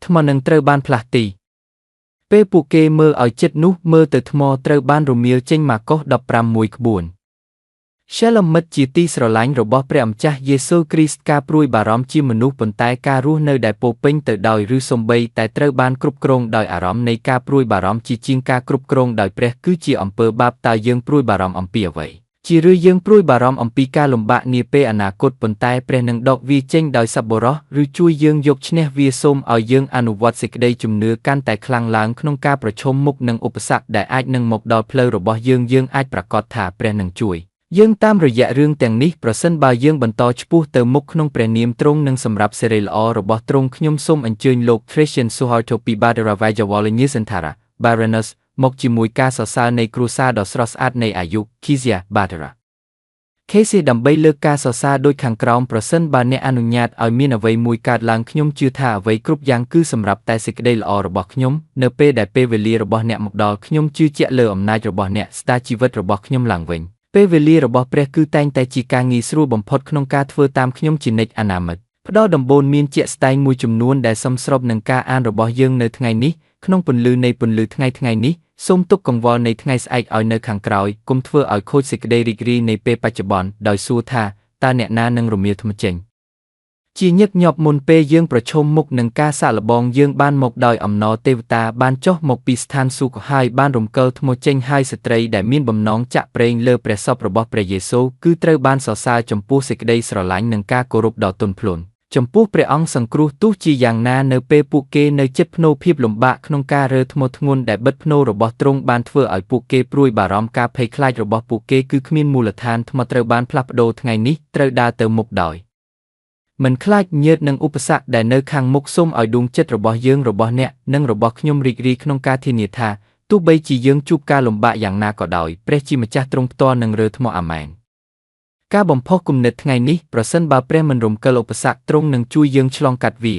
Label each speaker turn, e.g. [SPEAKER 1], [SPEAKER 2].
[SPEAKER 1] ថ្មនឹងត្រូវបានផ្លាស់ទីពេលពួកគេមើលឲ្យចិត្តនោះមើលទៅថ្មត្រូវបានរមៀលចេញមកកុស15មួយក្បួនShalom មិត្តជាទីស្រឡាញ់របស់ព្រះម្ចាស់យេស៊ូវគ្រីស្ទការព្រួយបារម្ភជាមនុស្សប៉ុន្តែការរស់នៅដែលពោពេញទៅដោយឬសំបីតែត្រូវបានគ្រប់គ្រងដោយអារម្មណ៍នៃការព្រួយបារម្ភជាងការគ្រប់គ្រងដោយព្រះគឺជាអំពើបាបតើយើងព្រួយបារម្ភអំពីអ្វីជាឬយើងព្រួយបារម្ភអំពីការលំបាកនាពេលអនាគតប៉ុន្តែព្រះនឹងដកវាចេញដោយសប្បុរសឬជួយយើងយកឈ្នះវាសូមឲ្យយើងអនុវត្តសេចក្តីជំនឿកាន់តែខ្លាំងឡើងក្នុងការប្រឈមមុខនឹងឧបសគ្គដែលអាចនឹងមកដល់ផ្លូវរបស់យើងអាចប្រកាសថាព្រះនឹងជួយយើងតាមរយៈរឿងទាំងនេះប្រសិនបើយើងបន្តឆ្ពោះទៅមុខក្នុងព្រះនាមទ្រង់និងសម្រាប់សេរីល្អរបស់ទ្រង់ខ្ញុំសូមអញ្ជើញលោក Christian Suhartoពី Badara Vajawalanya Santara Baroness មកជាមួយការសរសើរនៃគ្រួសារដ៏ស្រស់ស្អាតនៃអាយុ Kezia Badara Casey ដើម្បីលើកការសរសើរដូចខាងក្រោមប្រសិនបើអ្នកអនុញ្ញាតឲ្យមានអ្វីមួយកើតឡើងខ្ញុំជឿថាអ្វីគ្រប់យ៉ាងគឺសម្រាប់តែសេចក្តីល្អរបស់ខ្ញុំនៅពេលដែលពេលវេលារបស់អ្នកមកដល់ខ្ញុំជឿជាក់លើអំណាចរបស់អ្នកស្ដារជីវិតរបស់ខ្ញុំឡើងវិញពេលវេលារបស់ព្រះគឺតែងតែជាការងាយស្រួលបំផុតក្នុងការធ្វើតាមខ្ញុំជានិច្ចអនាមិតផ្ដល់ដំបូន្មានជាក់ស្ដែងមួយចំនួនដែលសមស្របនឹងការអានរបស់យើងនៅថ្ងៃនេះក្នុងពន្លឺនៃពន្លឺថ្ងៃនេះសូមទុកកង្វល់នៃថ្ងៃស្អែកឲ្យនៅខាងក្រោយកុំធ្វើឲ្យខូចសេចក្តីរីករាយនៃពេលបច្ចុប្បន្នដោយសួរថាតើអ្នកណានឹងរមៀលថ្មចេញជាញឹកញាប់មុនពេលយើងប្រឈមមុខនឹងការសាកល្បងយើងបានមកដោយអំណរទេវតាបានចុះមកពីស្ថានសួគ៌ហើយបានរំកិលថ្មចេញហើយស្ត្រីដែលមានបំណងចាក់ប្រេងលើព្រះសពរបស់ព្រះយេស៊ូវគឺត្រូវបានសរសើរចំពោះសេចក្តីស្រឡាញ់និងការគោរពដ៏ទន់ភ្លន់ចំពោះព្រះអង្គសង្គ្រោះទោះជាយ៉ាងណានៅពេលពួកគេនៅជិតភ្នូរភាពលំបាកក្នុងការរើថ្មធ្ងន់ដែលបិទភ្នូររបស់ទ្រង់បានធ្វើឲ្យពួកគេព្រួយបារម្ភការភ័យខ្លាចរបស់ពួកគេគឺគ្មានមូលដ្ឋានថ្មត្រូវបានផ្លាស់ប្ដូរថ្ងៃនេះត្រូវដើរទៅមុខដោយមិនខ្លាចញើតនឹងឧបសគ្គដែលនៅខាងមុខសូមឲ្យដួងចិត្តរបស់យើងរបស់អ្នកនិងរបស់ខ្ញុំរីករាយក្នុងការធានាថាទោះបីជាយើងជួបការលំបាកយ៉ាងណាក៏ដោយព្រះជាម្ចាស់ទ្រង់ផ្ទាល់នឹងរើថ្មអាមែនការបំផុសគំនិតថ្ងៃនេះប្រសិនបើព្រះមិនរំកិលឧបសគ្គទ្រង់នឹងជួយយើងឆ្លងកាត់វា